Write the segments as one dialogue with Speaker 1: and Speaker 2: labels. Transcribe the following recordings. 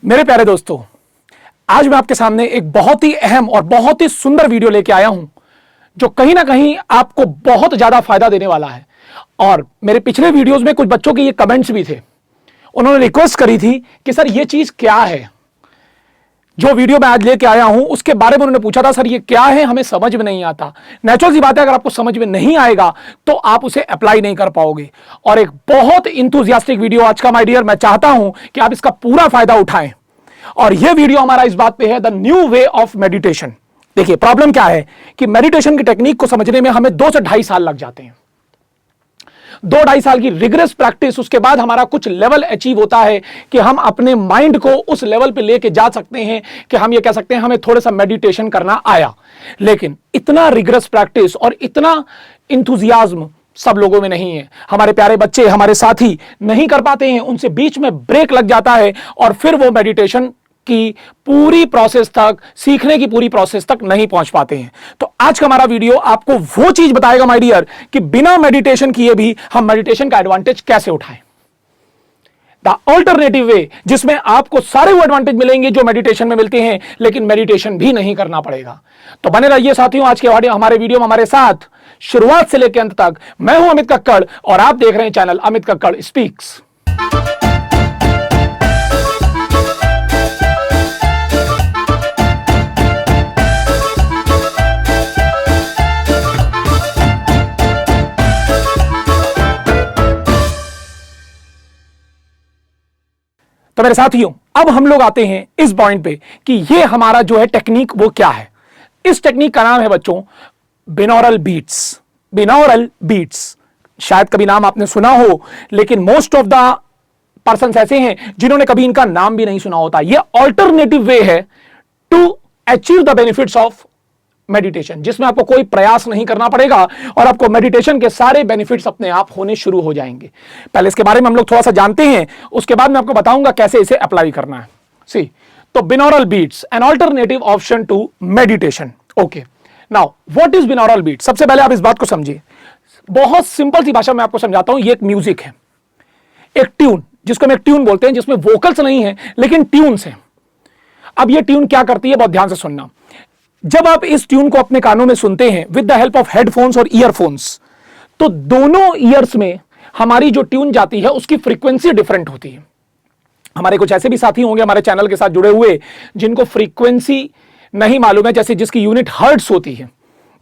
Speaker 1: मेरे प्यारे दोस्तों, आज मैं आपके सामने एक बहुत ही अहम और बहुत ही सुंदर वीडियो लेके आया हूं जो कहीं ना कहीं आपको बहुत ज्यादा फायदा देने वाला है। और मेरे पिछले वीडियोस में कुछ बच्चों के ये कमेंट्स भी थे, उन्होंने रिक्वेस्ट करी थी कि सर ये चीज क्या है। जो वीडियो मैं आज लेके आया हूं उसके बारे में उन्होंने पूछा था, सर ये क्या है, हमें समझ में नहीं आता। नेचुरल सी बात है, अगर आपको समझ में नहीं आएगा तो आप उसे अप्लाई नहीं कर पाओगे। और एक बहुत इंथुजियास्टिक वीडियो आज का माय डियर, मैं चाहता हूं कि आप इसका पूरा फायदा उठाएं। और यह वीडियो हमारा इस बात पे है, the new way of meditation. देखिए प्रॉब्लम क्या है कि मेडिटेशन की टेक्निक को समझने में हमें 2 से 2.5 साल लग जाते हैं। 2-2.5 साल की रिगरस प्रैक्टिस, उसके बाद हमारा कुछ लेवल अचीव होता है कि हम अपने माइंड को उस लेवल पे लेके जा सकते हैं कि हम ये कह सकते हैं हमें थोड़ा सा मेडिटेशन करना आया। लेकिन इतना रिगरस प्रैक्टिस और इतना इंथुजियाज्म सब लोगों में नहीं है। हमारे प्यारे बच्चे, हमारे साथी नहीं कर पाते हैं, उनसे बीच में ब्रेक लग जाता है और फिर वो मेडिटेशन की पूरी प्रोसेस तक, सीखने की पूरी प्रोसेस तक नहीं पहुंच पाते हैं। तो आज का हमारा वीडियो आपको वो चीज बताएगा माय डियर कि बिना मेडिटेशन किए भी हम मेडिटेशन का एडवांटेज कैसे उठाएं। द ऑल्टरनेटिव वे, जिसमें आपको सारे वो एडवांटेज मिलेंगे जो मेडिटेशन में मिलते हैं, लेकिन मेडिटेशन भी नहीं करना पड़ेगा। तो बने रहिए साथियों आज के हमारे वीडियो में हमारे साथ, शुरुआत से लेकर अंत तक। मैं हूं अमित कक्कड़ और आप देख रहे हैं चैनल अमित कक्कड़ स्पीक्स। तो मेरे साथियों, अब हम लोग आते हैं इस पॉइंट पे कि ये हमारा जो है टेक्निक वो क्या है। इस टेक्निक का नाम है बच्चों बिनौरल बीट्स। बिनौरल बीट्स, शायद कभी नाम आपने सुना हो, लेकिन मोस्ट ऑफ द पर्सन्स ऐसे हैं जिन्होंने कभी इनका नाम भी नहीं सुना होता। ये ऑल्टरनेटिव वे है to achieve the benefits of meditation, जिसमें आपको कोई प्रयास नहीं करना पड़ेगा और आपको मेडिटेशन के सारे बेनिफिट्स अपने आप होने शुरू हो जाएंगे। पहले इसके बारे में हम लोग थोड़ा सा जानते हैं, उसके बाद मैं आपको बताऊंगा कैसे इसे अप्लाई करना है। सी, तो binaural beats, an alternative option to meditation. Okay, now what is binaural beat? सबसे पहले आप इस बात को समझिए, बहुत सिंपल सी भाषा में आपको समझाता हूं। ये एक म्यूजिक है, एक ट्यून, जिसको हम एक ट्यून बोलते हैं, जिसमें वोकल्स नहीं है लेकिन ट्यून्स हैं। अब ये ट्यून क्या करती है, बहुत ध्यान से सुनना। जब आप इस ट्यून को अपने कानों में सुनते हैं with the help of headphones और ईयरफोन्स, तो दोनों ईयर्स में हमारी जो ट्यून जाती है उसकी फ्रीक्वेंसी डिफरेंट होती है। हमारे कुछ ऐसे भी साथी होंगे हमारे चैनल के साथ जुड़े हुए जिनको फ्रीक्वेंसी नहीं मालूम है, जैसे जिसकी यूनिट हर्ट्ज होती है,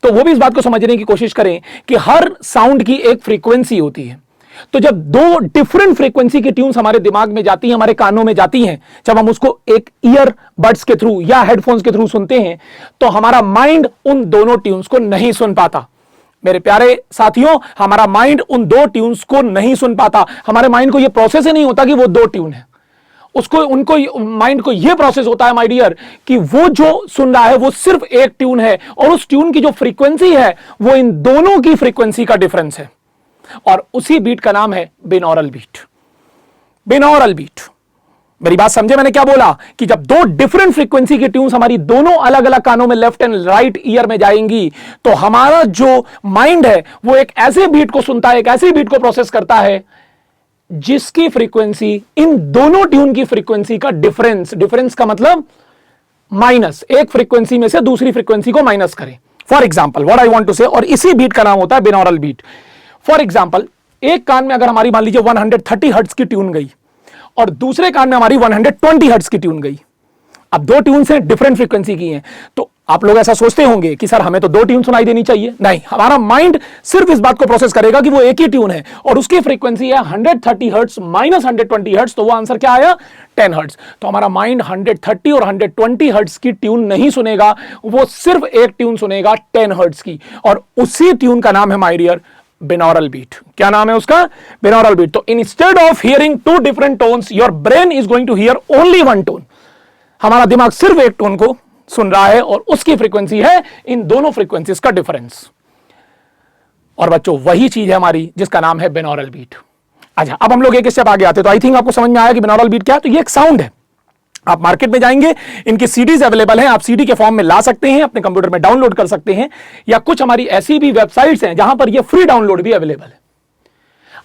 Speaker 1: तो वो भी इस बात को समझने की कोशिश करें कि हर साउंड की एक फ्रीक्वेंसी होती है। तो जब 2 डिफरेंट फ्रीक्वेंसी की ट्यून्स हमारे दिमाग में जाती हैं, हमारे कानों में जाती हैं, जब हम उसको एक ईयर बड्स के थ्रू या हेडफोन्स के थ्रू सुनते हैं, तो हमारा माइंड उन दोनों ट्यून्स को नहीं सुन पाता। मेरे प्यारे साथियों, हमारा माइंड उन 2 ट्यून्स को नहीं सुन पाता। हमारे माइंड को यह प्रोसेस ही नहीं होता कि वो 2 ट्यून है। उनको माइंड को यह प्रोसेस होता है माय डियर कि वो जो सुन रहा है वो सिर्फ एक ट्यून है और उस ट्यून की जो फ्रीक्वेंसी है वो इन दोनों की फ्रीक्वेंसी का डिफरेंस है। और उसी बीट का नाम है बिनौरल बीट। बिनौरल बीट, मेरी बात समझे मैंने क्या बोला कि जब 2 डिफरेंट फ्रीक्वेंसी की ट्यून्स हमारी दोनों अलग अलग कानों में, लेफ्ट एंड राइट ईयर में जाएंगी, तो हमारा जो माइंड है वो एक ऐसे बीट को सुनता है, एक ऐसी बीट को प्रोसेस करता है जिसकी फ्रीक्वेंसी इन दोनों ट्यून की फ्रीक्वेंसी का डिफरेंस का मतलब माइनस, एक फ्रीक्वेंसी में से दूसरी फ्रीक्वेंसी को माइनस करें। For example what I want to say, और इसी बीट का नाम होता है बिनौरल बीट। फॉर एग्जाम्पल, एक कान में अगर हमारी मान लीजिए 130 हर्ट्ज की ट्यून गई और दूसरे कान में हमारी 120 हर्ट्ज की ट्यून गई। अब 2 ट्यून से डिफरेंट फ्रीक्वेंसी की हैं, तो आप लोग ऐसा सोचते होंगे कि सर हमें तो 2 ट्यून सुनाई देनी चाहिए। नहीं, हमारा माइंड सिर्फ इस बात को प्रोसेस करेगा कि वो एक ही ट्यून है और उसकी फ्रीक्वेंसी है 130 हर्ट्ज माइनस 120 हर्ट्ज, तो वो आंसर क्या आया, 10 हर्ट्ज। तो हमारा माइंड 130 और 120 हर्ट्ज की ट्यून नहीं सुनेगा, वो सिर्फ एक ट्यून सुनेगा 10 हर्ट्ज की, और उसी ट्यून का नाम है माय डियर बिनौरल बीट। क्या नाम है उसका, बिनौरल बीट। तो instead of hearing 2 different tones, your brain is going to hear only 1 tone. हमारा दिमाग सिर्फ एक टोन को सुन रहा है और उसकी फ्रीक्वेंसी है इन दोनों फ्रीक्वेंसीज का डिफरेंस। और बच्चों वही चीज है हमारी जिसका नाम है बिनौरल बीट। अच्छा, अब हम लोग एक स्टेप आगे आते, तो आई थिंक आपको समझ में आया कि बिनौरल बीट क्या है। तो ये एक साउंड है, आप मार्केट में जाएंगे, इनकी सीडीज अवेलेबल हैं, आप सीडी के फॉर्म में ला सकते हैं, अपने कंप्यूटर में डाउनलोड कर सकते हैं, या कुछ हमारी ऐसी भी वेबसाइट्स हैं जहां पर ये फ्री डाउनलोड भी अवेलेबल है।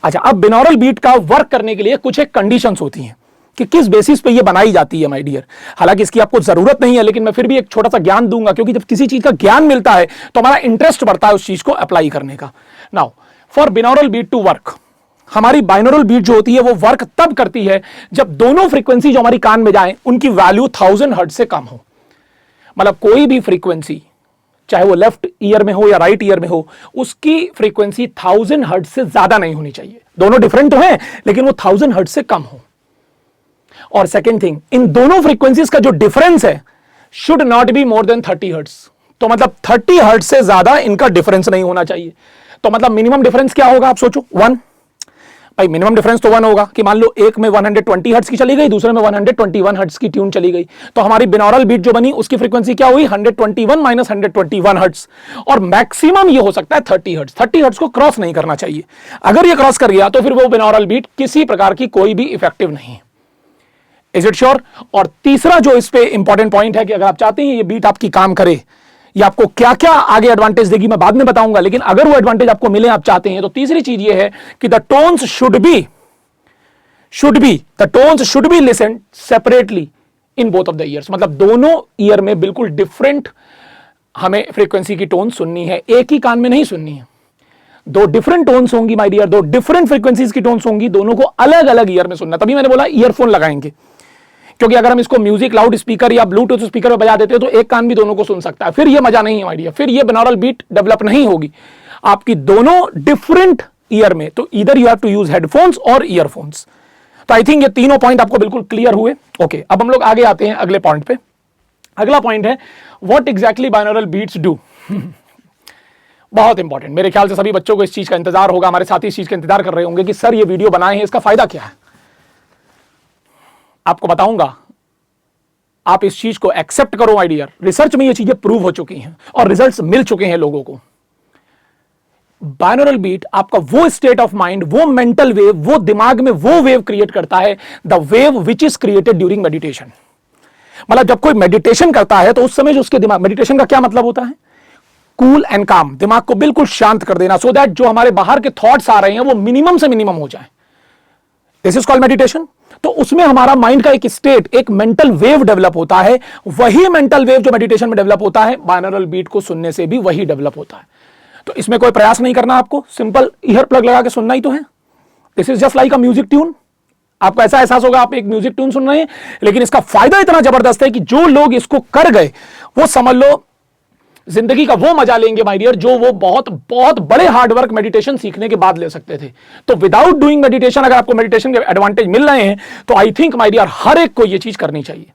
Speaker 1: अच्छा, अब बिनौरल बीट का वर्क करने के लिए कुछ एक कंडीशंस होती हैं कि किस बेसिस पे ये बनाई जाती है माय डियर। हालांकि इसकी आपको जरूरत नहीं है, लेकिन मैं फिर भी एक छोटा सा ज्ञान दूंगा, क्योंकि जब किसी चीज का ज्ञान मिलता है तो हमारा इंटरेस्ट बढ़ता है उस चीज को अप्लाई करने का। Now for binaural beat to work, हमारी बाइनोरल बीट जो होती है वो वर्क तब करती है जब दोनों फ्रीक्वेंसी जो हमारी कान में जाए उनकी वैल्यू 1000 हर्ट्ज से कम हो। मतलब कोई भी फ्रीक्वेंसी, चाहे वो लेफ्ट ईयर में हो या राइट ईयर में हो, उसकी फ्रीक्वेंसी 1000 हर्ट्ज से ज्यादा नहीं होनी चाहिए। दोनों डिफरेंट तो हैं, लेकिन वो 1000 हर्ट्ज से कम हो। और सेकेंड थिंग, इन दोनों फ्रीक्वेंसीज का जो डिफरेंस है should not be more than 30 hertz. तो मतलब 30 हर्ट्ज से ज्यादा इनका डिफरेंस नहीं होना चाहिए। तो मतलब मिनिमम डिफरेंस क्या होगा, आप सोचो 1। भाई मिनिमम डिफरेंस तो 1 होगा कि मान लो एक में 120 हर्ट्ज की चली गई, दूसरे में 121 हर्ट्ज की ट्यून चली गई, तो हमारी बिनॉरल बीट जो बनी उसकी फ्रीक्वेंसी क्या हुई, 121 माइनस 121 हर्ट्ज। और मैक्सिमम ये हो सकता है 30 हर्ट्ज। 30 हर्ट्ज को क्रॉस नहीं करना चाहिए। अगर ये क्रॉस कर गया तो फिर वो बिनॉरल बीट किसी प्रकार की कोई भी इफेक्टिव नहीं है। Is it sure? और तीसरा जो इस पे इंपॉर्टेंट पॉइंट है कि अगर आप चाहते हैं ये बीट आपकी काम करे, ये आपको क्या क्या आगे एडवांटेज देगी मैं बाद में बताऊंगा, लेकिन अगर वो एडवांटेज आपको मिले, आप चाहते हैं, तो तीसरी चीज ये है कि the tones should be listened separately in both of the ears. मतलब दोनों ईयर में बिल्कुल डिफरेंट हमें फ्रीक्वेंसी की टोन सुननी है, एक ही कान में नहीं सुननी है। दो डिफरेंट टोन्स होंगी माय डियर, दो डिफरेंट फ्रीक्वेंसीज की टोन्स होंगी, दोनों को अलग अलग ईयर में सुनना। तभी मैंने बोला ईयरफोन लगाएंगे, क्योंकि अगर हम इसको म्यूजिक लाउड स्पीकर या ब्लूटूथ स्पीकर में बजा देते हैं तो एक कान भी दोनों को सुन सकता है। फिर ये मजा नहीं है माय डियर, फिर ये बिनॉरल बीट डेवलप नहीं होगी आपकी दोनों डिफरेंट ईयर में। तो either you have to use headphones और ईयरफोन्स। तो आई थिंक ये तीनों पॉइंट आपको बिल्कुल क्लियर हुए। ओके, अब हम लोग आगे आते हैं अगले पॉइंट पे। अगला पॉइंट है what exactly binaural beats do. बहुत इंपॉर्टेंट, मेरे ख्याल से सभी बच्चों को इस चीज का इंतजार होगा, हमारे साथी इस चीज का इंतजार कर रहे होंगे कि सर ये वीडियो बनाए हैं, इसका फायदा क्या है। आपको बताऊंगा, आप इस चीज को एक्सेप्ट करो माय डियर। रिसर्च में ये चीजें प्रूव हो चुकी हैं और रिजल्ट्स मिल चुके हैं लोगों को। बाइनोरल बीट आपका वो स्टेट ऑफ माइंड, वो मेंटल वेव, वो दिमाग में वो वेव क्रिएट करता है, the wave which is created during meditation. मतलब जब कोई मेडिटेशन करता है तो उस समय जो उसके दिमाग, मेडिटेशन का क्या मतलब होता है, कूल एंड काम, दिमाग को बिल्कुल शांत कर देना, सो दैट जो हमारे बाहर के थॉट्स आ रहे हैं वो मिनिमम से मिनिमम हो जाए। This is called meditation. तो उसमें हमारा माइंड का एक स्टेट, एक मेंटल वेव डेवलप होता है। वही मेंटल वेव जो मेडिटेशन में डेवलप होता है, बाइनोरल बीट को सुनने से भी वही डेवलप होता है। तो इसमें कोई प्रयास नहीं करना आपको, सिंपल ईयर प्लग लगा के सुनना ही तो है। This is just like a music tune. आपको ऐसा एहसास होगा आप एक म्यूजिक ट्यून सुन रहे हैं, लेकिन इसका फायदा इतना जबरदस्त है कि जो लोग इसको कर गए वो समझ लो जिंदगी का वो मजा लेंगे माय डियर, जो वो बहुत बहुत बड़े हार्डवर्क मेडिटेशन सीखने के बाद ले सकते थे। तो विदाउट डूइंग मेडिटेशन अगर आपको मेडिटेशन के एडवांटेज मिल रहे हैं तो आई थिंक माय डियर हर एक को ये चीज करनी चाहिए।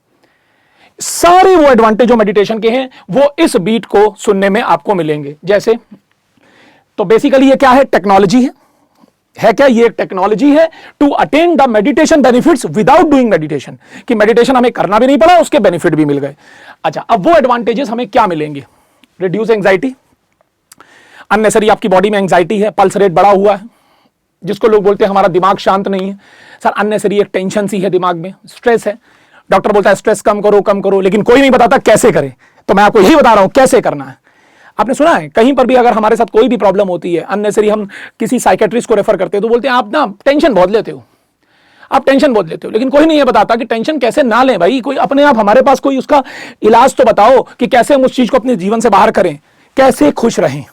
Speaker 1: सारे वो एडवांटेज जो मेडिटेशन के हैं वो इस बीट को सुनने में आपको मिलेंगे। जैसे, तो बेसिकली ये क्या है, टेक्नोलॉजी है क्या, ये एक टेक्नोलॉजी है to attain the meditation benefits without doing meditation, कि मेडिटेशन हमें करना भी नहीं पड़ा, उसके बेनिफिट भी मिल गए। अच्छा, अब वो एडवांटेजेस हमें क्या मिलेंगे, रिड्यूस एंजाइटी, अननेसेसरी आपकी बॉडी में एंजाइटी है, पल्स रेट बढ़ा हुआ है, जिसको लोग बोलते हैं हमारा दिमाग शांत नहीं है। सर अननेसेसरी एक टेंशन सी है दिमाग में, स्ट्रेस है, डॉक्टर बोलता है स्ट्रेस कम करो, लेकिन कोई नहीं बताता कैसे करें। तो मैं आपको यही बता रहा हूं कैसे करना है। आपने सुना है कहीं पर भी अगर हमारे साथ कोई भी प्रॉब्लम होती है, अननेसेसरी हम किसी साइकेट्रिस्ट को रेफर करते हैं तो बोलते हैं आप ना टेंशन बहुत लेते हो, आप टेंशन बहुत लेते हो, लेकिन कोई नहीं ये बताता कि टेंशन कैसे ना लें भाई। कोई अपने आप हमारे पास कोई उसका इलाज तो बताओ कि कैसे हम उस चीज को अपने जीवन से बाहर करें, कैसे खुश रहें।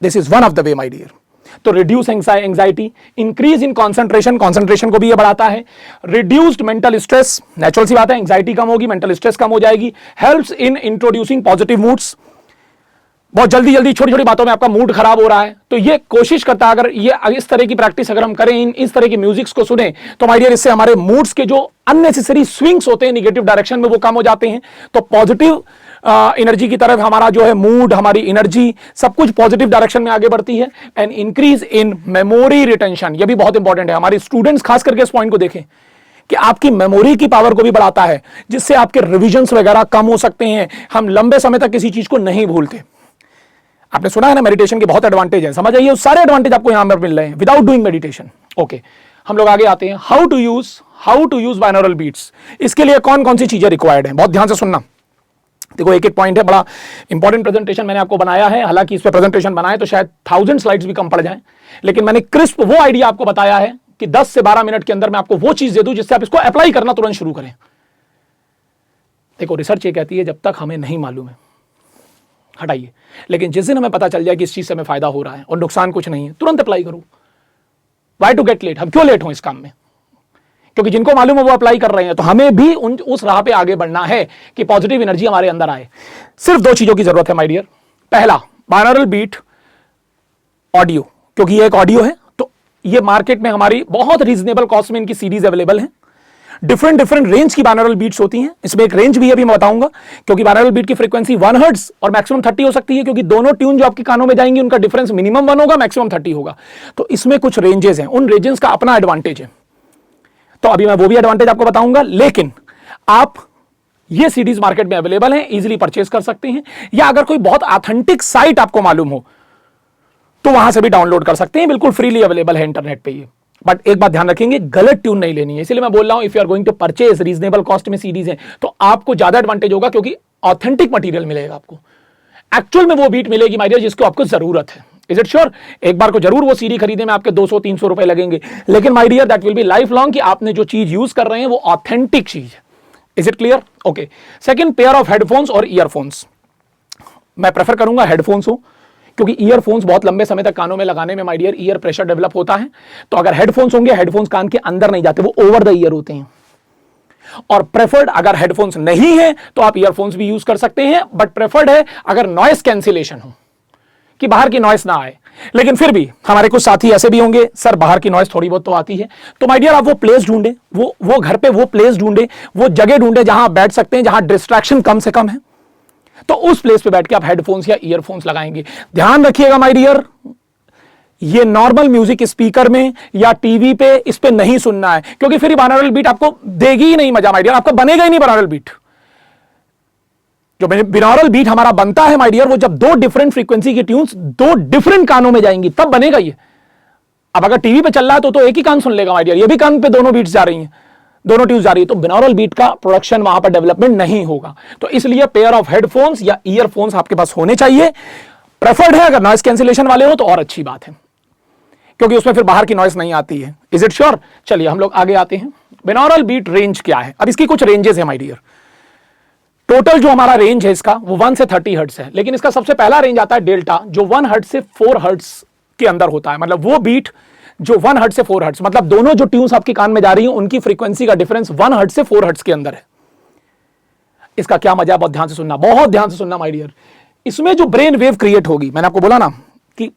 Speaker 1: This is one of the way my dear. तो reduce anxiety, increase in concentration, concentration को भी ये बढ़ाता है। रिड्यूस्ड मेंटल स्ट्रेस, नेचुरल सी बात है, एंजाइटी कम होगी, मेंटल स्ट्रेस कम हो जाएगी। Helps in introducing positive moods, बहुत जल्दी जल्दी छोटी छोटी बातों में आपका मूड खराब हो रहा है तो ये कोशिश करता है, अगर ये इस तरह की प्रैक्टिस अगर हम करें, इस तरह की म्यूजिक्स को सुने तो माय डियर इससे हमारे मूड्स के जो अननेसेसरी स्विंग्स होते हैं निगेटिव डायरेक्शन में वो कम हो जाते हैं। तो पॉजिटिव एनर्जी की तरफ हमारा जो है मूड, हमारी एनर्जी, सब कुछ पॉजिटिव डायरेक्शन में आगे बढ़ती है। And increase in memory retention, ये भी बहुत इंपॉर्टेंट है। हमारे स्टूडेंट्स खास करके इस पॉइंट को देखें कि आपकी मेमोरी की पावर को भी बढ़ाता है, जिससे आपके रिविजन्स वगैरह कम हो सकते हैं, हम लंबे समय तक किसी चीज को नहीं भूलते। आपने सुना है ना मेडिटेशन के बहुत एडवांटेज है, समझ आइए सारे एडवांटेज आपको यहां पर मिल रहे हैं विदाउट डूइंग मेडिटेशन। ओके, हम लोग आगे आते हैं, how to use binaural beats. इसके लिए कौन कौन सी चीजें रिक्वायर्ड हैं, बहुत ध्यान से सुनना। देखो एक एक पॉइंट है, बड़ा इंपॉर्टेंट प्रेजेंटेशन मैंने आपको बनाया है। हालांकि इस पे प्रेजेंटेशन बनाए तो शायद 1000 स्लाइड्स भी कम पड़ जाएं, लेकिन मैंने क्रिस्प वो आइडिया आपको बताया है कि 10 से 12 मिनट के अंदर मैं आपको वो चीज दे दूं जिससे आप इसको अप्लाई करना तुरंत शुरू करें। देखो रिसर्च ये कहती है जब तक हमें नहीं मालूम है हटाइए, लेकिन जिस दिन हमें पता चल जाए कि इस चीज से हमें फायदा हो रहा है और नुकसान कुछ नहीं है, तुरंत अप्लाई करो। वाई टू गेट लेट, हम क्यों लेट हो इस काम में? क्योंकि जिनको मालूम है वो अप्लाई कर रहे हैं, तो हमें भी उस राह पे आगे बढ़ना है कि पॉजिटिव एनर्जी हमारे अंदर आए। सिर्फ 2 चीजों की जरूरत है माय डियर। पहला, बाइनॉरल बीट ऑडियो, क्योंकि ये एक ऑडियो है, तो ये मार्केट में हमारी बहुत रीजनेबल कॉस्ट में इनकी सीरीज अवेलेबल है। डिफरेंट रेंज की बाइनॉरल बीट्स होती हैं, इसमें एक रेंज भी है, अभी मैं बताऊंगा, क्योंकि बाइनॉरल बीट की फ्रीक्वेंसी 1 हर्ट्ज और मैक्सिमम 30 हो सकती है, क्योंकि दोनों ट्यून जो आपके कानों में जाएंगी उनका डिफरेंस मिनिमम 1 होगा, मैक्सिमम 30 होगा। तो इसमें कुछ रेंजेस हैं, उन रेंजेस का अपना एडवांटेज है, तो अभी मैं वो भी एडवांटेज आपको बताऊंगा। लेकिन आप ये सीडीज मार्केट में अवेलेबल हैं, इजीली परचेज कर सकते हैं, या अगर कोई बहुत ऑथेंटिक साइट आपको मालूम हो तो वहां से भी डाउनलोड कर सकते हैं, बिल्कुल फ्रीली अवेलेबल है इंटरनेट पे ये। बट एक बात ध्यान रखेंगे, गलत ट्यून नहीं लेनी है, इसलिए मैं बोल रहा हूं if you are going to purchase reasonable cost में सीडीज हैं तो आपको ज्यादा एडवांटेज होगा, क्योंकि ऑथेंटिक मटेरियल मिलेगा आपको, एक्चुअल में वो बीट मिलेगी माय डियर जिसको आपको जरूरत है। Is it sure? एक बार को जरूर वो सीडी खरीदने में आपके 200-300 रुपए लगेंगे, लेकिन my dear that will be life long कि आपने जो चीज यूज कर रहे हैं वो ऑथेंटिक चीज है। Is it clear? Okay. Second, pair of headphones और ईयरफोन्स। मैं प्रेफर करूंगा हेडफोन्स हो, क्योंकि ईयरफोन्स बहुत लंबे समय तक कानों में लगाने में my dear ear pressure develop होता है। तो अगर हेडफोन्स होंगे, हेडफोन्स कान के अंदर नहीं जाते, वो ओवर द ईयर होते हैं। और प्रेफर्ड अगर हेडफोन्स नहीं है तो आप ईयरफोन्स भी यूज कर सकते हैं, बट प्रेफर्ड है अगर नॉइस कैंसिलेशन हो, कि बाहर की नॉइस ना आए। लेकिन फिर भी हमारे कुछ साथी ऐसे भी होंगे, सर बाहर की नॉइस थोड़ी बहुत तो आती है, तो माय डियर आप वो प्लेस ढूंढे, वो घर पे वो प्लेस ढूंढे, वो जगह ढूंढे जहां आप बैठ सकते हैं, जहां डिस्ट्रैक्शन कम से कम है, तो उस प्लेस पे बैठ के आप हेडफोन्स या ईयरफोन्स लगाएंगे। ध्यान रखिएगा माय डियर, ये नॉर्मल म्यूजिक स्पीकर में या टीवी पे इस पे नहीं सुनना है, क्योंकि फिर बाइनॉरल बीट आपको देगी ही नहीं मजा माय डियर, आपको बनेगा ही नहीं बाइनॉरल बीट। जो बिनॉरल बीट हमारा बनता है माय डियर, वो जब 2 डिफरेंट फ्रीक्वेंसी की ट्यून्स 2 डिफरेंट कानों में जाएंगी तब बनेगा ये। अब अगर टीवी पे चल रहा है तो एक ही कान सुन लेगा माय डियर, ये भी कान पे दोनों बीट्स जा रही हैं, दोनों ट्यून्स जा रही है, तो बिनॉरल बीट का प्रोडक्शन वहां पर डेवलपमेंट नहीं होगा। तो इसलिए पेयर ऑफ हेडफोन्स या ईयरफोन्स आपके पास होने चाहिए। प्रेफर्ड है अगर नॉइस कैंसिलेशन वाले हो तो और अच्छी बात है, क्योंकि उसमें फिर बाहर की नॉइस नहीं आती है। Is it sure? चलिए हम लोग आगे आते हैं। बिनॉरल बीट रेंज क्या है? अब इसकी कुछ रेंजेस है माय डियर। टोटल जो हमारा रेंज है इसका वो 1 से 30 हर्ट्ज है, लेकिन इसका सबसे पहला रेंज आता है डेल्टा, जो 1 हर्ट्ज से 4 हर्ट्ज के अंदर होता है। मतलब वो बीट जो 1 हर्ट्ज से 4 हर्ट्ज, मतलब दोनों जो ट्यून्स आपके कान में जा रही हैं उनकी फ्रीक्वेंसी का डिफरेंस 1 हर्ट्ज से 4 हर्ट्ज के अंदर है। इसका क्या मजा है, बहुत ध्यान से सुनना, बहुत ध्यान से सुनना माय डियर। इसमें जो ब्रेन वेव क्रिएट होगी, मैंने आपको बोला ना कि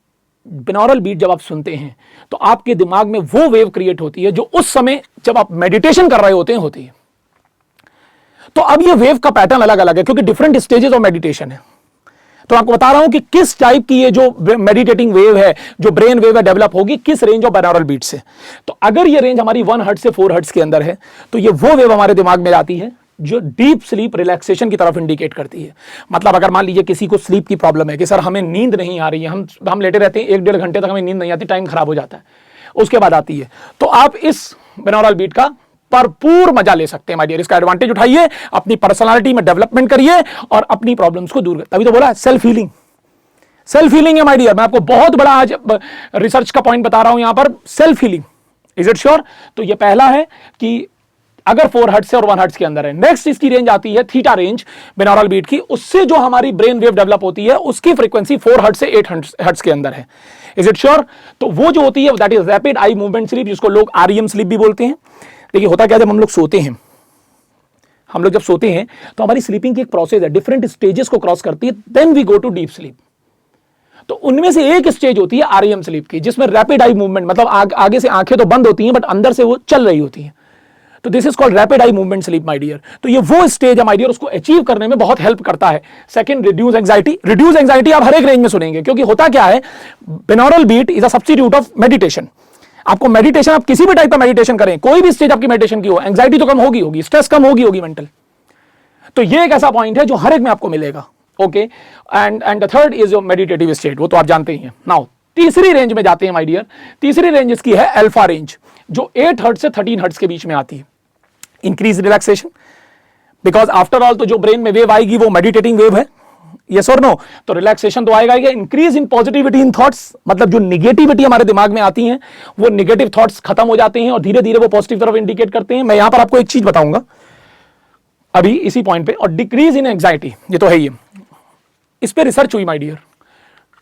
Speaker 1: बिनॉरल बीट जब आप सुनते हैं तो आपके दिमाग में वो वेव क्रिएट होती है जो उस समय जब आप मेडिटेशन कर रहे होते हैं होती है। तो अब ये वेव का पैटर्न अलग अलग है, क्योंकि डिफरेंट स्टेजेस ऑफ मेडिटेशन है। तो आपको बता रहा हूं कि किस टाइप की ये जो मेडिटेटिंग वेव है, जो ब्रेन वेव है, डेवलप होगी किस रेंज ऑफ बाइनॉरल बीट से। तो अगर ये रेंज हमारी 1 हर्ट्ज से 4 हर्ट्ज के अंदर है तो ये वो वेव हमारे दिमाग में आती है जो डीप स्लीप रिलैक्सेशन की तरफ इंडिकेट करती है। मतलब अगर मान लीजिए किसी को स्लीप की प्रॉब्लम है कि सर हमें नींद नहीं आ रही है, हम लेटे रहते हैं 1-1.5 घंटे तक, हमें नींद नहीं आती, टाइम खराब हो जाता है, उसके बाद आती है, तो आप इस बिनॉरल बीट का भरपूर मजा ले सकते हैं माय डियर। इसका एडवांटेज उठाइए, अपनी पर्सनालिटी में डेवलपमेंट करिए और अपनी प्रॉब्लम्स को दूर करिए। तभी तो बोला सेल्फ हीलिंग, सेल्फ हीलिंग है माय डियर। मैं आपको बहुत बड़ा आज रिसर्च का पॉइंट बता रहा हूं यहां पर, self healing. Is it sure? तो ये पहला है कि अगर 4 हर्ट्ज से और 1 हर्ट्ज के अंदर है। नेक्स्ट इसकी रेंज आती है थीटा रेंज बिनॉरल बीट की, उससे जो हमारी ब्रेन वेव डेवलप होती है उसकी फ्रीक्वेंसी 4 हर्ट्ज से 8 हर्ट्ज के अंदर है। Is it sure? तो वो जो होती है that is rapid eye movement sleep, जिसको लोग आरईएम स्लीप भी बोलते हैं। देखिए होता क्या, जब हम लोग सोते हैं, हम लोग जब सोते हैं तो हमारी स्लीपिंग की एक प्रोसेस है, डिफरेंट स्टेजेस को क्रॉस करती है, then we go to deep sleep. तो उनमें से एक स्टेज होती है आरईएम स्लीप की, जिसमें रैपिड आई मूवमेंट, मतलब आगे से आंखें तो बंद होती हैं बट अंदर से वो चल रही होती हैं। तो this is called rapid eye movement sleep my dear. तो ये वो स्टेज है माय डियर, उसको अचीव करने में बहुत हेल्प करता है। Second, reduce anxiety. Reduce anxiety आप हर एक रेंज में सुनेंगे, क्योंकि होता क्या है, binaural beat is a substitute of meditation. आपको मेडिटेशन, आप किसी भी टाइप का मेडिटेशन करें, कोई भी स्टेज आपकी मेडिटेशन की हो, एंजाइटी तो कम होगी, स्ट्रेस कम होगी मेंटल। तो ये एक ऐसा पॉइंट है जो हर एक में आपको मिलेगा। Okay, and the third is your meditative state, वो तो आप जानते ही हैं। नाउ तीसरी रेंज में जाते हैं माय डियर। तीसरी रेंज इसकी है अल्फा रेंज, जो 8 हर्ट्ज से 13 हर्ट्ज के बीच में आती है। Increase relaxation, because after all तो जो ब्रेन में वेव आएगी वो मेडिटेटिंग वेव है, यस और नो? तो रिलैक्सेशन तो आएगा। Increase in positivity in thoughts, मतलब जो निगेटिविटी हमारे दिमाग में आती हैं वो निगेटिव थॉट्स खत्म हो जाते हैं और धीरे धीरे वो पॉजिटिव तरफ इंडिकेट करते हैं। मैं यहां पर आपको एक चीज बताऊंगा अभी इसी पॉइंट पे। और डिक्रीज इन एंग्जाइटी, ये तो है ही, इस पे रिसर्च हुई माय डियर।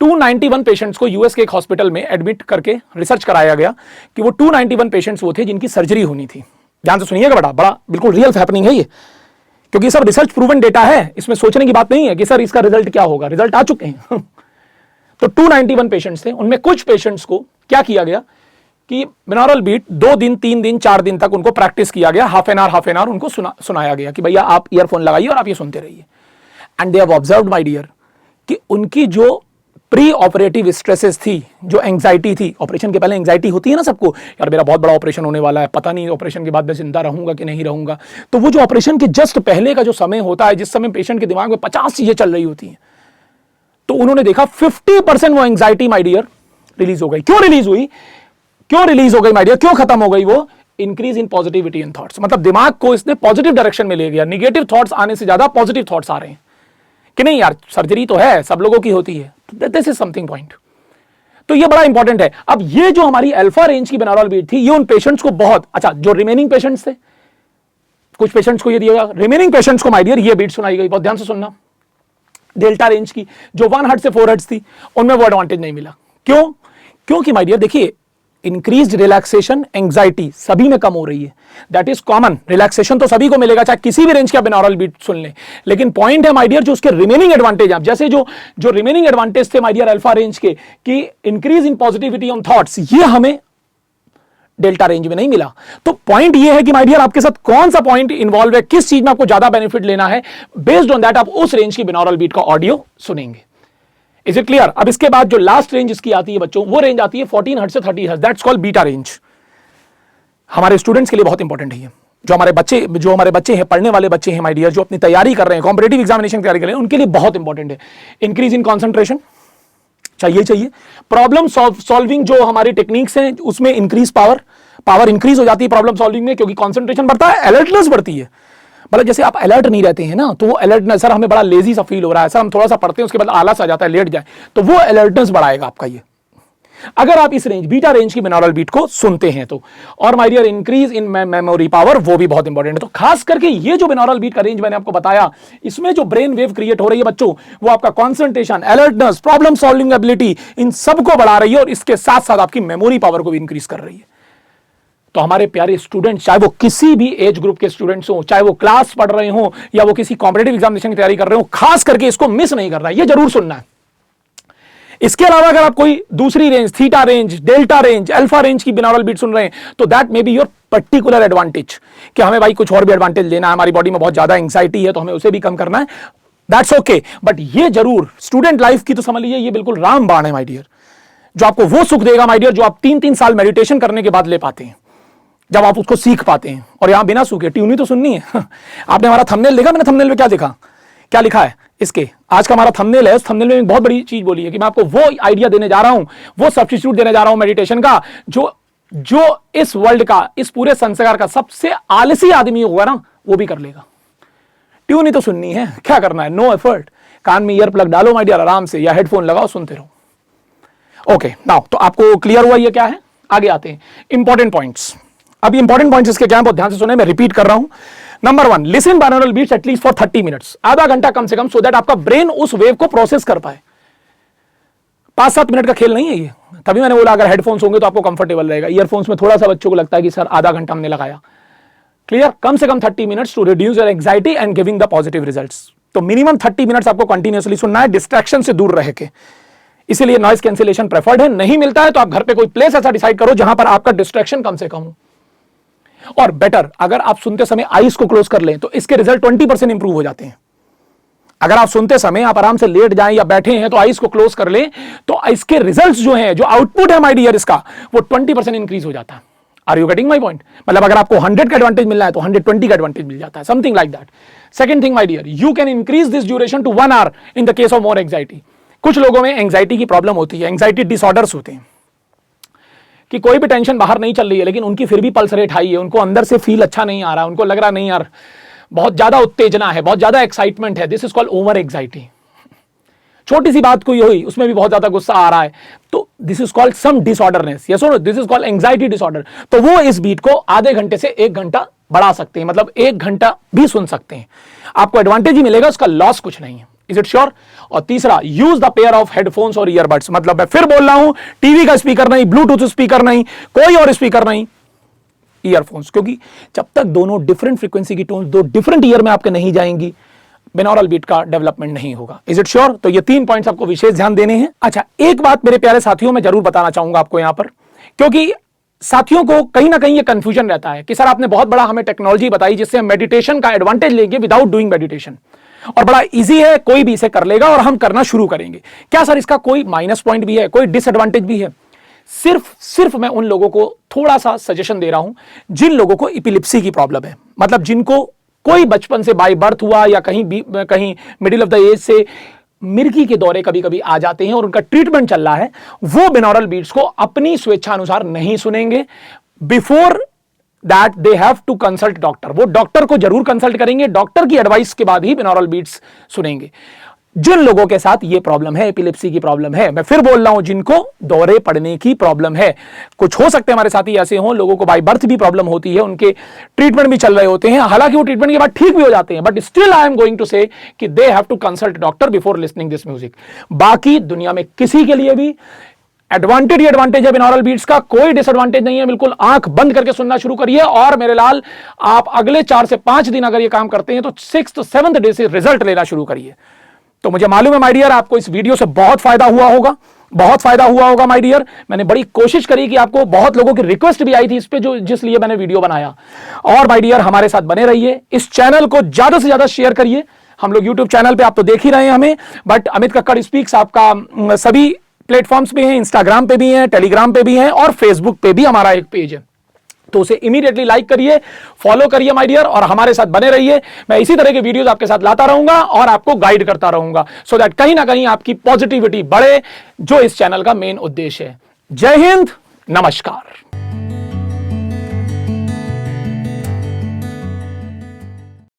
Speaker 1: 291 पेशेंट्स को यूएस के एक हॉस्पिटल में एडमिट करके रिसर्च कराया गया कि वो 291 पेशेंट्स वो थे जिनकी सर्जरी होनी थी। ध्यान से सुनिएगा, बड़ा बड़ा बिल्कुल रियल हैपनिंग है ये, क्योंकि ये सब रिसर्च प्रूवन डेटा है, इसमें सोचने की बात नहीं है कि सर इसका रिजल्ट क्या होगा, रिजल्ट आ चुके हैं। तो 291 पेशेंट्स थे, उनमें कुछ पेशेंट्स को क्या किया गया कि बिनॉरल बीट 2 दिन 3 दिन 4 दिन तक उनको प्रैक्टिस किया गया, हाफ एन आवर उनको सुनाया गया कि भैया आप ईयरफोन लगाइए और आप ये सुनते रहिए। And they have observed my dear कि उनकी जो प्री ऑपरेटिव स्ट्रेसेस थी, जो एंग्जाइटी थी, ऑपरेशन के पहले एंग्जाइटी होती है ना सबको, यार मेरा बहुत बड़ा ऑपरेशन होने वाला है, पता नहीं ऑपरेशन के बाद मैं जिंदा रहूंगा कि नहीं रहूंगा। तो वो जो ऑपरेशन के जस्ट पहले का जो समय होता है, जिस समय पेशेंट के दिमाग में 50 चीजें चल रही होती हैं, तो उन्होंने देखा 50% वो एंग्जाइटी माय डियर रिलीज हो गई। क्यों रिलीज हुई, क्यों रिलीज हो गई माय डियर, क्यों खत्म हो गई? वो increase in positivity in thoughts, मतलब दिमाग को इसने पॉजिटिव डायरेक्शन में ले गया। निगेटिव थॉट्स आने से ज्यादा पॉजिटिव थॉट्स आ रहे हैं कि नहीं यार सर्जरी तो है, सब लोगों की होती है, दिस इज समथिंग पॉइंट। तो ये बड़ा इंपॉर्टेंट है। अब ये जो हमारी अल्फा रेंज की बिनौरल बीट थी, ये उन पेशेंट्स को बहुत अच्छा, जो रिमेनिंग पेशेंट्स थे, कुछ पेशेंट्स को ये दिया गया, रिमेनिंग पेशेंट्स को माय डियर ये बीट सुनाई गई। बहुत ध्यान से सुनना, डेल्टा रेंज की जो 1 हर्ट्ज से 4 हर्ट्ज थी, उनमें वो एडवांटेज नहीं मिला। क्यों? क्योंकि माय डियर देखिए, इंक्रीज रिलैक्सेशन एंग्जाइटी सभी में कम हो रही है, दैट इज कॉमन। रिलैक्सेशन तो सभी को मिलेगा, चाहे किसी भी रेंज का बिनौरल बीट सुन ले, लेकिन पॉइंट है माय डियर जो उसके रिमेनिंग एडवांटेज, आप जैसे जो रिमेनिंग एडवांटेज थे माय डियर अल्फा रेंज के, कि increase in positivity on thoughts, ये हमें डेल्टा रेंज में नहीं मिला। तो पॉइंट ये है कि माय डियर आपके साथ कौन सा पॉइंट इन्वॉल्व है, किस चीज में आपको ज्यादा बेनिफिट लेना है, बेस्ड ऑन दैट आप उस रेंज की बिनौरल बीट का ऑडियो सुनेंगे। Is it clear? अब इसके बाद जो लास्ट रेंज इसकी आती है बच्चों, वो रेंज आती है 14 हर्ट्ज से 30 hertz, that's called beta range. हमारे स्टूडेंट्स के लिए बहुत इंपॉर्टेंट है ये, जो हमारे बच्चे हैं, पढ़ने वाले बच्चे हैं माय डियर, जो अपनी तैयारी कर रहे हैं, कॉम्पिटिटिव एग्जामिनेशन की तैयारी कर रहे हैं, उनके लिए बहुत इंपॉर्टेंट है। इंक्रीज इन कॉन्सेंट्रेशन चाहिए। प्रॉब्लम सॉल्विंग जो हमारी टेक्निक्स हैं उसमें इंक्रीज पावर इंक्रीज हो जाती है प्रॉब्लम सॉल्विंग में, क्योंकि कॉन्सेंट्रेशन बढ़ता है, अलर्टनेस बढ़ती है। मतलब जैसे आप अलर्ट नहीं रहते हैं ना, तो वो अलर्टनेस, सर हमें बड़ा लेजी सा फील हो रहा है, सर हम थोड़ा सा पढ़ते हैं उसके बाद आलस आ जाता है, लेट जाए, तो वो अलर्टनेस बढ़ाएगा आपका ये, अगर आप इस रेंज बीटा रेंज की बिनौरल बीट को सुनते हैं तो। और my dear increase in memory power, वो भी बहुत इंपॉर्टेंट है। तो खास करके ये जो बिनौरल बीट का रेंज मैंने आपको बताया, इसमें जो ब्रेन वेव क्रिएट हो रही है बच्चों, वो आपका concentration, alertness, problem solving ability, इन सबको बढ़ा रही है और इसके साथ साथ आपकी मेमोरी पावर को भी इंक्रीज कर रही है। तो हमारे प्यारे स्टूडेंट्स, चाहे वो किसी भी एज ग्रुप के स्टूडेंट्स हो, चाहे वो क्लास पढ़ रहे हो या वो किसी कॉम्पिटिटिव एग्जामिनेशन की तैयारी कर रहे हो, खास करके इसको मिस नहीं करना है, ये जरूर सुनना है। इसके अलावा अगर आप कोई दूसरी range, theta range, delta range, alpha range की बिनौरल बीट सुन रहे हैं, तो that may be your particular advantage, कि हमें भाई कुछ और भी एडवांटेज लेना है, हमारी बॉडी में बहुत ज्यादा एंग्जाइटी है तो हमें उसे भी कम करना है, दैट्स ओके। बट ये जरूर स्टूडेंट लाइफ की तो समझ लीजिए ये बिल्कुल रामबाण है माय डियर, जो आपको वो सुख देगा माय डियर जो आप 3-3 साल मेडिटेशन करने के बाद ले पाते हैं, जब आप उसको सीख पाते हैं। और यहां बिना सूखे ट्यून ही तो सुननी है। आपने हमारा थंबनेल देखा? मैंने थंबनेल में क्या देखा, क्या लिखा है इसके, आज का हमारा थंबनेल है, उस थंबनेल में एक बहुत बड़ी चीज बोली है कि मैं आपको वो आइडिया देने जा रहा हूं, वो सब्स्टिट्यूट देने जा रहा हूं मेडिटेशन का, जो इस वर्ल्ड का, इस पूरे संसार का सबसे आलसी आदमी होगा ना, वो भी कर लेगा। ट्यून ही तो सुननी है, क्या करना है, नो एफर्ट। कान में ईयर प्लग डालो माय डियर आराम से, या हेडफोन लगाओ, सुनते रहो। ओके नाउ, तो आपको क्लियर हुआ ये क्या है? आगे आते हैं इंपॉर्टेंट पॉइंट्स। अब इंपॉर्टेंट पॉइंट्स इसके क्या हैं, बहुत ध्यान से सुने, मैं रिपीट कर रहा हूं। Number 1, listen binaural beats at least for 30 minutes, आधा घंटा कम से कम, सो दैट आपका ब्रेन उस वेव को प्रोसेस कर पाए। 5-7 मिनट का खेल नहीं है ये, तभी मैंने बोला अगर हेडफोन्स होंगे तो आपको कंफर्टेबल रहेगा। ईयरफोन्स में थोड़ा सा बच्चों को लगता है कि सर आधा घंटा हमने लगाया। क्लियर? कम से कम 30 minutes to reduce your anxiety and giving the positive results. तो मिनिमम 30 मिनट्स आपको कंटिन्यूअसली सुनना है, डिस्ट्रैक्शन से दूर रह के। इसीलिए नॉइज कैंसिलेशन प्रेफर्ड है। नहीं मिलता है तो आप घर पे कोई प्लेस ऐसा डिसाइड करो जहां पर आपका डिस्ट्रैक्शन कम से कम हो। और बेटर, अगर आप सुनते समय आईज को क्लोज कर लें तो इसके रिजल्ट 20% इंप्रूव हो जाते हैं। अगर आप सुनते समय आप आराम से लेट जाएं या बैठे हैं तो आईज को क्लोज कर लें, तो इसके रिजल्ट्स जो हैं, जो आउटपुट है माय डियर इसका, वो 20% इंक्रीज हो जाता है। Are you getting my point? मतलब अगर आपको 100 का एडवांटेज मिलना है तो 120 का एडवांटेज मिल जाता है, something like that. Second thing my dear, you can increase this duration to 1 hour in the case of more anxiety. कुछ लोगों में एंग्जाइटी की प्रॉब्लम होती है, एंग्जाइटी डिसऑर्डर्स होते हैं कि कोई भी टेंशन बाहर नहीं चल रही है लेकिन उनकी फिर भी पल्स रेट हाई है, उनको अंदर से फील अच्छा नहीं आ रहा, उनको लग रहा नहीं यार बहुत ज्यादा उत्तेजना है, बहुत ज्यादा एक्साइटमेंट है, this is called over anxiety. छोटी सी बात कोई हुई उसमें भी बहुत ज्यादा गुस्सा आ रहा है, तो this is called some disorderness, yes और no, this is called anxiety disorder. तो वो इस बीट को आधे घंटे से 1 घंटा बढ़ा सकते हैं, मतलब 1 घंटा भी सुन सकते हैं। आपको एडवांटेज ही मिलेगा, उसका लॉस कुछ नहीं है। Is it sure? और तीसरा, use the pair of headphones और ईयरबड्स, मतलब मैं फिर बोल रहा हूं, टीवी का स्पीकर नहीं, ब्लूटूथ स्पीकर नहीं, कोई और स्पीकर नहीं, ईयरफोन्स। क्योंकि जब तक दोनों डिफरेंट फ्रीक्वेंसी की टोन दो डिफरेंट ईयर में आपके नहीं जाएंगी, बिनौरल बीट का डेवलपमेंट नहीं होगा। Is it sure? तो ये 3 पॉइंट्स आपको विशेष ध्यान देने हैं। अच्छा, एक बात मेरे प्यारे साथियों मैं जरूर बताना चाहूंगा आपको यहां पर, क्योंकि साथियों को कहीं ना कहीं ये कंफ्यूजन रहता है कि सर आपने बहुत बड़ा हमें टेक्नोलॉजी बताई जिससे हम मेडिटेशन का एडवांटेज लेंगे विदाउट डूइंग मेडिटेशन, और बड़ा इजी है, कोई भी इसे कर लेगा और हम करना शुरू करेंगे। क्या सर इसका कोई माइनस पॉइंट भी है, कोई डिसएडवांटेज भी है? सिर्फ मैं उन लोगों को थोड़ा सा सजेशन दे रहा हूं जिन लोगों को इपिलिप्सी की प्रॉब्लम है, मतलब जिनको कोई बचपन से बाय बर्थ हुआ या कहीं मिडिल ऑफ द एज से मिर्गी के दौरे कभी कभी आ जाते हैं और उनका ट्रीटमेंट चल रहा है, वो बिनौरल बीट्स को अपनी स्वेच्छानुसार नहीं सुनेंगे। Before that they have to consult doctor, वो डॉक्टर को जरूर कंसल्ट करेंगे, डॉक्टर की एडवाइस के बाद ही बिनौरल बीट्स सुनेंगे। जिन लोगों के साथ ये प्रॉब्लम है, एपिलेप्सी की प्रॉब्लम है, मैं फिर बोल रहा हूं, जिनको दौरे पड़ने की प्रॉब्लम है, कुछ हो सकते हैं हमारे साथी ऐसे हों, लोगों को बाय बर्थ भी प्रॉब्लम होती है, उनके ट्रीटमेंट भी चल रहे होते हैं, हालांकि वो ट्रीटमेंट के बाद ठीक भी हो जाते हैं, but still I am going to say कि they have to consult doctor before listening this music. बाकी दुनिया में किसी के लिए भी एडवांटेज ही एडवांटेज है बिनौरल बीट्स का, कोई डिसएडवांटेज नहीं है। बिल्कुल आंख बंद करके सुनना शुरू करिए, और मेरे लाल आप अगले 4 से 5 दिन अगर ये काम करते हैं तो 6th 7th डे से रिजल्ट लेना शुरू करिए। तो मुझे मालूम है माय डियर, आपको इस वीडियो से बहुत फायदा हुआ होगा, बहुत फायदा हुआ होगा माय डियर। मैंने बड़ी कोशिश करी कि आपको, बहुत लोगों की रिक्वेस्ट भी आई थी इस पे, जो जिसलिए मैंने वीडियो बनाया। और माय डियर हमारे साथ बने रहिए, इस चैनल को ज्यादा से ज्यादा शेयर करिए। हम लोग यूट्यूब चैनल पे आप तो देख ही रहे हैं हमें, बट अमित कक्कड़ स्पीक्स आपका सभी प्लेटफॉर्म्स पे है, इंस्टाग्राम पे भी है, टेलीग्राम पे भी है, और फेसबुक पे भी हमारा एक पेज है। तो उसे इमीडिएटली लाइक करिए, फॉलो करिए माय डियर, और हमारे साथ बने रहिए। मैं इसी तरह के वीडियोस आपके साथ लाता रहूंगा और आपको गाइड करता रहूंगा, सो दैट कहीं ना कहीं आपकी पॉजिटिविटी बढ़े, जो इस चैनल का मेन उद्देश्य है। जय हिंद, नमस्कार।